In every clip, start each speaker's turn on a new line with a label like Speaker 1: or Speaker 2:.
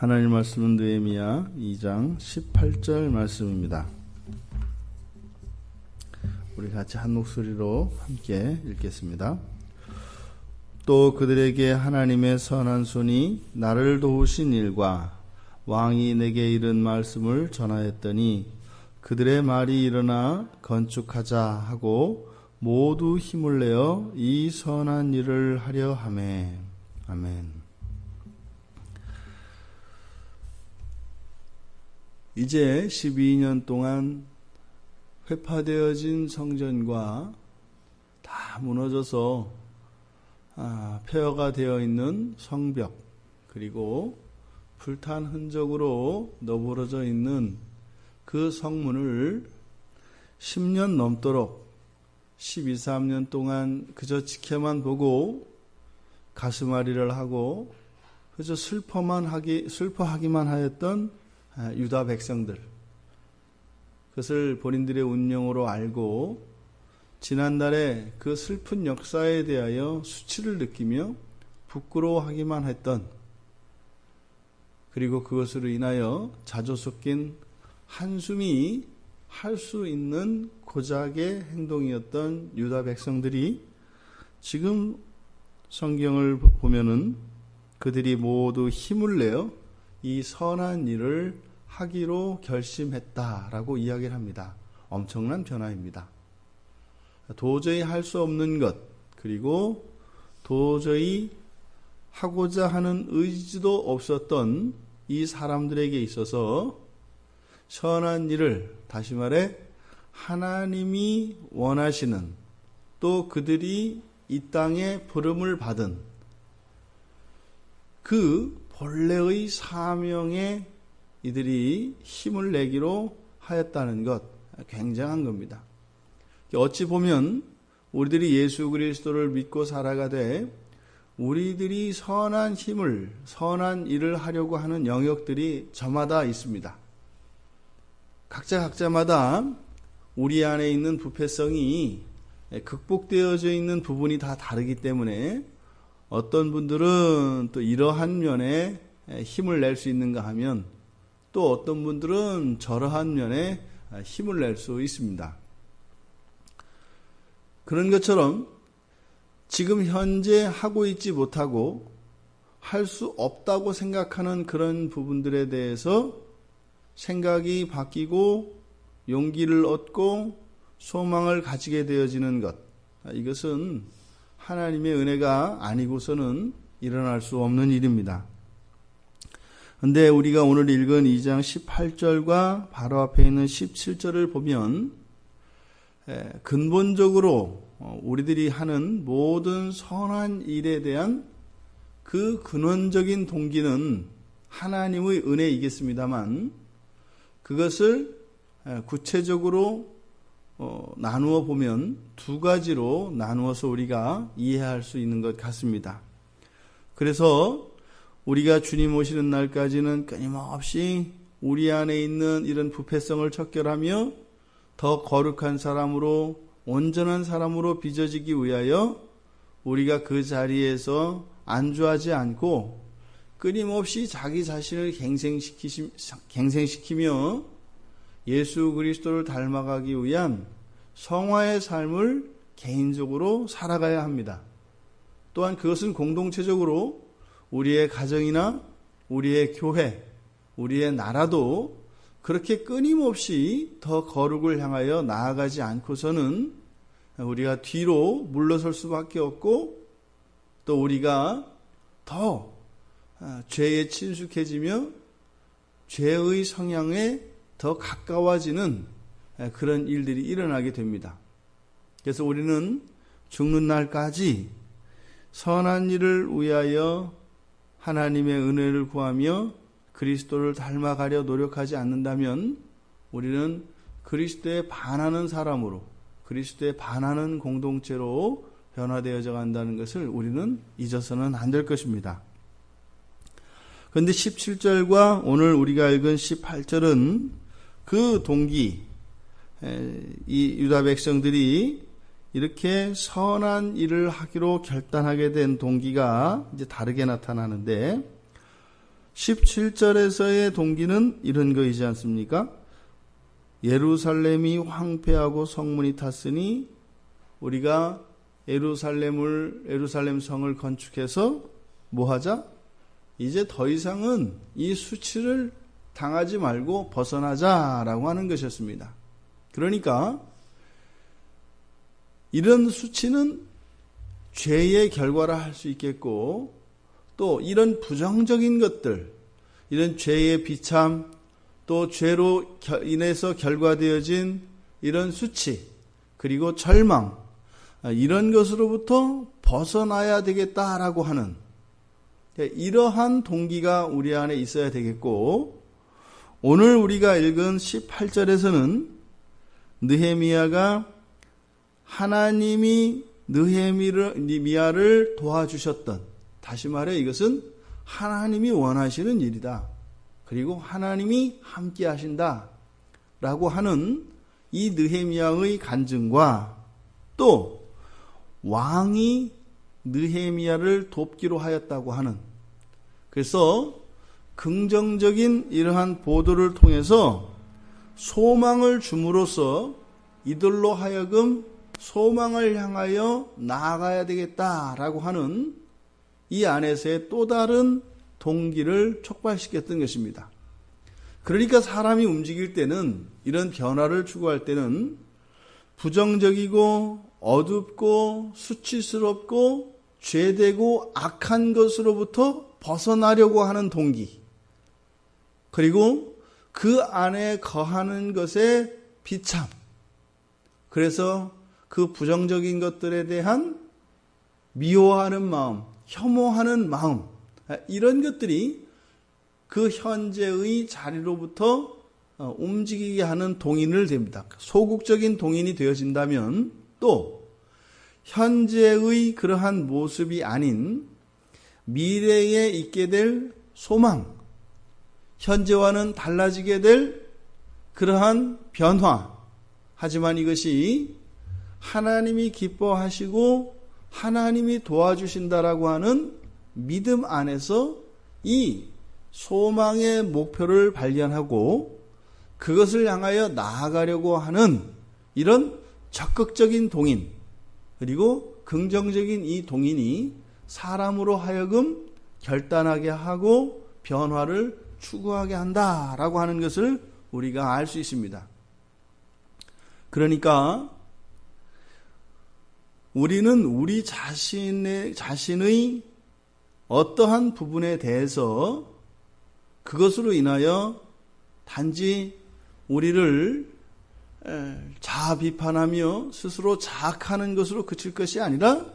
Speaker 1: 하나님 말씀은 느헤미야 2장 18절 말씀입니다. 우리 같이 한 목소리로 함께 읽겠습니다. 또 그들에게 하나님의 선한 손이 나를 도우신 일과 왕이 내게 이른 말씀을 전하였더니 그들의 말이 일어나 건축하자 하고 모두 힘을 내어 이 선한 일을 하려 하매. 아멘. 이제 12년 동안 회파되어진 성전과 다 무너져서 폐허가 되어 있는 성벽, 그리고 불탄 흔적으로 너부러져 있는 그 성문을 10년 넘도록 12, 13년 동안 그저 지켜만 보고 가슴앓이를 하고 그저 슬퍼하기만 하였던 유다 백성들, 그것을 본인들의 운명으로 알고 지난달에 그 슬픈 역사에 대하여 수치를 느끼며 부끄러워하기만 했던, 그리고 그것으로 인하여 자조 섞인 한숨이 할 수 있는 고작의 행동이었던 유다 백성들이 지금 성경을 보면은 그들이 모두 힘을 내어 이 선한 일을 하기로 결심했다라고 이야기를 합니다. 엄청난 변화입니다. 도저히 할 수 없는 것, 그리고 도저히 하고자 하는 의지도 없었던 이 사람들에게 있어서 선한 일을, 다시 말해 하나님이 원하시는, 또 그들이 이 땅에 부름을 받은 그 본래의 사명에 이들이 힘을 내기로 하였다는 것, 굉장한 겁니다. 어찌 보면 우리들이 예수 그리스도를 믿고 살아가되 우리들이 선한 힘을, 선한 일을 하려고 하는 영역들이 저마다 있습니다. 각자마다 우리 안에 있는 부패성이 극복되어져 있는 부분이 다 다르기 때문에 어떤 분들은 또 이러한 면에 힘을 낼 수 있는가 하면 또 어떤 분들은 저러한 면에 힘을 낼 수 있습니다. 그런 것처럼 지금 현재 하고 있지 못하고 할 수 없다고 생각하는 그런 부분들에 대해서 생각이 바뀌고 용기를 얻고 소망을 가지게 되어지는 것, 이것은 하나님의 은혜가 아니고서는 일어날 수 없는 일입니다. 그런데 우리가 오늘 읽은 2장 18절과 바로 앞에 있는 17절을 보면 근본적으로 우리들이 하는 모든 선한 일에 대한 그 근원적인 동기는 하나님의 은혜이겠습니다만, 그것을 구체적으로 나누어 보면 두 가지로 나누어서 우리가 이해할 수 있는 것 같습니다. 그래서 우리가 주님 오시는 날까지는 끊임없이 우리 안에 있는 이런 부패성을 척결하며 더 거룩한 사람으로, 온전한 사람으로 빚어지기 위하여 우리가 그 자리에서 안주하지 않고 끊임없이 자기 자신을 갱생시키며 예수 그리스도를 닮아가기 위한 성화의 삶을 개인적으로 살아가야 합니다. 또한 그것은 공동체적으로 우리의 가정이나 우리의 교회, 우리의 나라도 그렇게 끊임없이 더 거룩을 향하여 나아가지 않고서는 우리가 뒤로 물러설 수밖에 없고, 또 우리가 더 죄에 친숙해지며 죄의 성향에 더 가까워지는 그런 일들이 일어나게 됩니다. 그래서 우리는 죽는 날까지 선한 일을 위하여 하나님의 은혜를 구하며 그리스도를 닮아가려 노력하지 않는다면 우리는 그리스도에 반하는 사람으로, 그리스도에 반하는 공동체로 변화되어져 간다는 것을 우리는 잊어서는 안 될 것입니다. 그런데 17절과 오늘 우리가 읽은 18절은 그 동기, 이 유다 백성들이 이렇게 선한 일을 하기로 결단하게 된 동기가 이제 다르게 나타나는데, 17절에서의 동기는 이런 거이지 않습니까? 예루살렘이 황폐하고 성문이 탔으니 우리가 예루살렘 성을 건축해서 뭐 하자? 이제 더 이상은 이 수치를 당하지 말고 벗어나자라고 하는 것이었습니다. 그러니까 이런 수치는 죄의 결과라 할 수 있겠고, 또 이런 부정적인 것들, 이런 죄의 비참, 또 죄로 인해서 결과되어진 이런 수치, 그리고 절망, 이런 것으로부터 벗어나야 되겠다라고 하는 이러한 동기가 우리 안에 있어야 되겠고, 오늘 우리가 읽은 18절에서는 느헤미야가 하나님이 느헤미야를 도와주셨던, 다시 말해 이것은 하나님이 원하시는 일이다. 그리고 하나님이 함께 하신다. 라고 하는 이 느헤미야의 간증과 또 왕이 느헤미야를 돕기로 하였다고 하는, 그래서 긍정적인 이러한 보도를 통해서 소망을 줌으로써 이들로 하여금 소망을 향하여 나아가야 되겠다라고 하는 이 안에서의 또 다른 동기를 촉발시켰던 것입니다. 그러니까 사람이 움직일 때는, 이런 변화를 추구할 때는 부정적이고 어둡고 수치스럽고 죄되고 악한 것으로부터 벗어나려고 하는 동기, 그리고 그 안에 거하는 것의 비참, 그래서 그 부정적인 것들에 대한 미워하는 마음, 혐오하는 마음, 이런 것들이 그 현재의 자리로부터 움직이게 하는 동인을 됩니다. 소극적인 동인이 되어진다면 또 현재의 그러한 모습이 아닌 미래에 있게 될 소망, 현재와는 달라지게 될 그러한 변화, 하지만 이것이 하나님이 기뻐하시고 하나님이 도와주신다라고 하는 믿음 안에서 이 소망의 목표를 발견하고 그것을 향하여 나아가려고 하는 이런 적극적인 동인, 그리고 긍정적인 이 동인이 사람으로 하여금 결단하게 하고 변화를 추구하게 한다라고 하는 것을 우리가 알 수 있습니다. 그러니까 우리는 우리 자신의 어떠한 부분에 대해서 그것으로 인하여 단지 우리를 자아 비판하며 스스로 자학하는 것으로 그칠 것이 아니라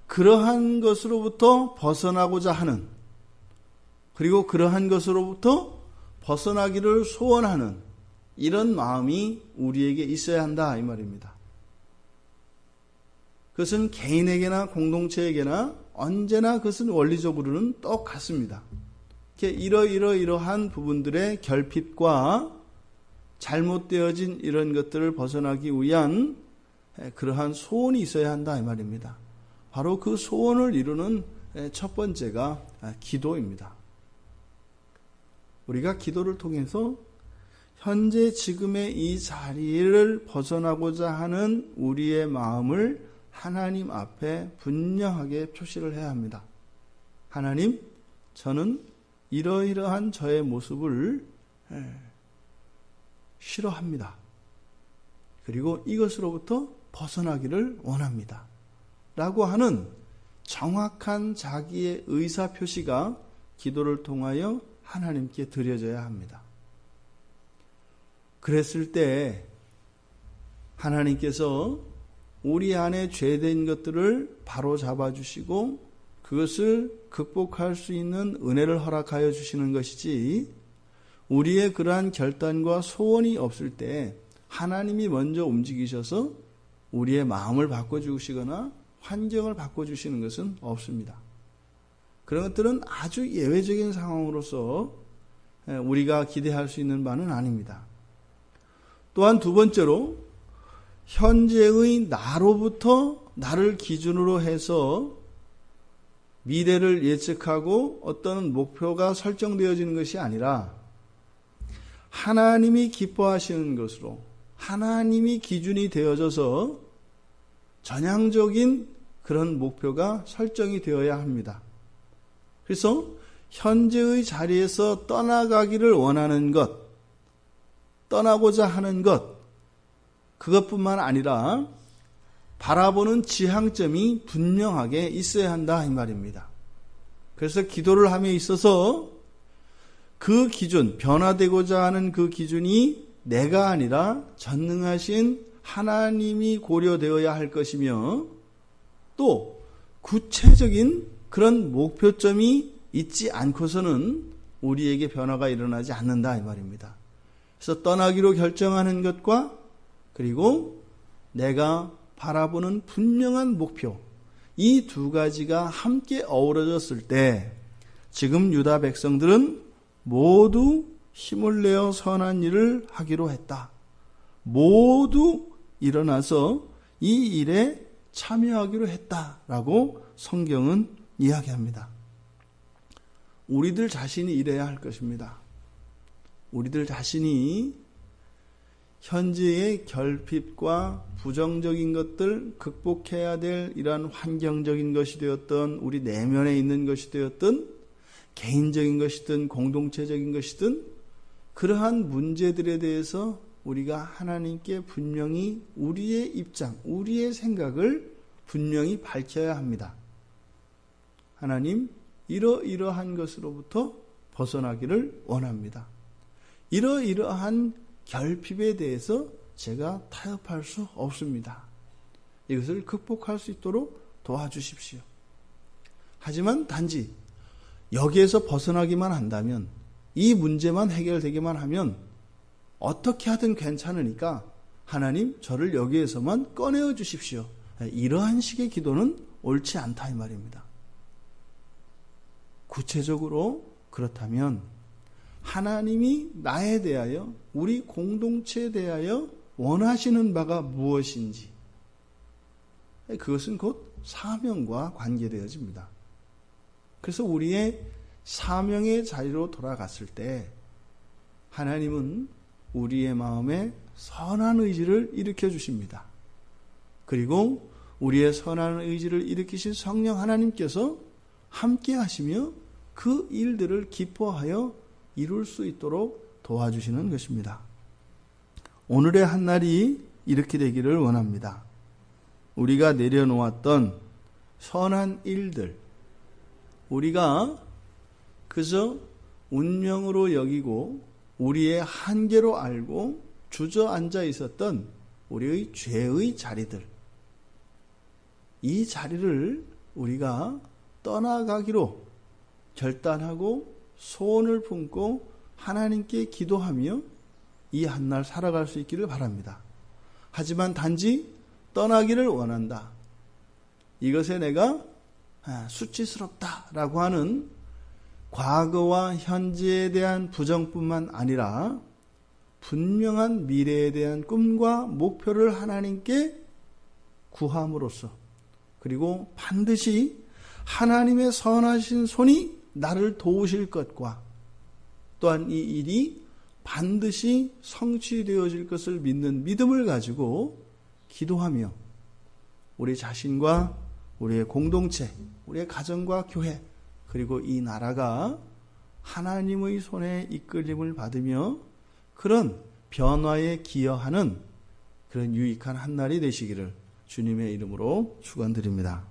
Speaker 1: 그러한 것으로부터 벗어나고자 하는, 그리고 그러한 것으로부터 벗어나기를 소원하는 이런 마음이 우리에게 있어야 한다 이 말입니다. 그것은 개인에게나 공동체에게나 언제나 그것은 원리적으로는 똑같습니다. 이러한 부분들의 결핍과 잘못되어진 이런 것들을 벗어나기 위한 그러한 소원이 있어야 한다 이 말입니다. 바로 그 소원을 이루는 첫 번째가 기도입니다. 우리가 기도를 통해서 현재 지금의 이 자리를 벗어나고자 하는 우리의 마음을 하나님 앞에 분명하게 표시를 해야 합니다. 하나님, 저는 이러이러한 저의 모습을 싫어합니다. 그리고 이것으로부터 벗어나기를 원합니다. 라고 하는 정확한 자기의 의사표시가 기도를 통하여 하나님께 드려져야 합니다. 그랬을 때 하나님께서 우리 안에 죄된 것들을 바로 잡아주시고 그것을 극복할 수 있는 은혜를 허락하여 주시는 것이지, 우리의 그러한 결단과 소원이 없을 때 하나님이 먼저 움직이셔서 우리의 마음을 바꿔주시거나 환경을 바꿔주시는 것은 없습니다. 그런 것들은 아주 예외적인 상황으로서 우리가 기대할 수 있는 바는 아닙니다. 또한 두 번째로, 현재의 나로부터 나를 기준으로 해서 미래를 예측하고 어떤 목표가 설정되어지는 것이 아니라 하나님이 기뻐하시는 것으로 하나님이 기준이 되어져서 전향적인 그런 목표가 설정이 되어야 합니다. 그래서 현재의 자리에서 떠나가기를 원하는 것, 떠나고자 하는 것, 그것뿐만 아니라 바라보는 지향점이 분명하게 있어야 한다 이 말입니다. 그래서 기도를 함에 있어서 그 기준, 변화되고자 하는 그 기준이 내가 아니라 전능하신 하나님이 고려되어야 할 것이며 또 구체적인 그런 목표점이 있지 않고서는 우리에게 변화가 일어나지 않는다 이 말입니다. 그래서 떠나기로 결정하는 것과 그리고 내가 바라보는 분명한 목표, 이 두 가지가 함께 어우러졌을 때 지금 유다 백성들은 모두 힘을 내어 선한 일을 하기로 했다. 모두 일어나서 이 일에 참여하기로 했다라고 성경은 이야기합니다. 우리들 자신이 이래야 할 것입니다. 우리들 자신이 현재의 결핍과 부정적인 것들 극복해야 될 이러한 환경적인 것이 되었던 우리 내면에 있는 것이 되었던 개인적인 것이든 공동체적인 것이든 그러한 문제들에 대해서 우리가 하나님께 분명히 우리의 입장, 우리의 생각을 분명히 밝혀야 합니다. 하나님, 이러이러한 것으로부터 벗어나기를 원합니다. 이러이러한 결핍에 대해서 제가 타협할 수 없습니다. 이것을 극복할 수 있도록 도와주십시오. 하지만 단지 여기에서 벗어나기만 한다면, 이 문제만 해결되기만 하면 어떻게 하든 괜찮으니까 하나님 저를 여기에서만 꺼내어 주십시오. 이러한 식의 기도는 옳지 않다 이 말입니다. 구체적으로 그렇다면 하나님이 나에 대하여 우리 공동체에 대하여 원하시는 바가 무엇인지, 그것은 곧 사명과 관계되어집니다. 그래서 우리의 사명의 자리로 돌아갔을 때 하나님은 우리의 마음에 선한 의지를 일으켜 주십니다. 그리고 우리의 선한 의지를 일으키신 성령 하나님께서 함께 하시며 그 일들을 기뻐하여 이룰 수 있도록 도와주시는 것입니다. 오늘의 한날이 이렇게 되기를 원합니다. 우리가 내려놓았던 선한 일들, 우리가 그저 운명으로 여기고 우리의 한계로 알고 주저앉아 있었던 우리의 죄의 자리들, 이 자리를 우리가 떠나가기로 결단하고 소원을 품고 하나님께 기도하며 이 한날 살아갈 수 있기를 바랍니다. 하지만 단지 떠나기를 원한다, 이것에 내가 수치스럽다라고 하는 과거와 현재에 대한 부정뿐만 아니라 분명한 미래에 대한 꿈과 목표를 하나님께 구함으로써, 그리고 반드시 하나님의 선하신 손이 나를 도우실 것과 또한 이 일이 반드시 성취되어질 것을 믿는 믿음을 가지고 기도하며 우리 자신과 우리의 공동체, 우리의 가정과 교회, 그리고 이 나라가 하나님의 손에 이끌림을 받으며 그런 변화에 기여하는 그런 유익한 한날이 되시기를 주님의 이름으로 축원드립니다.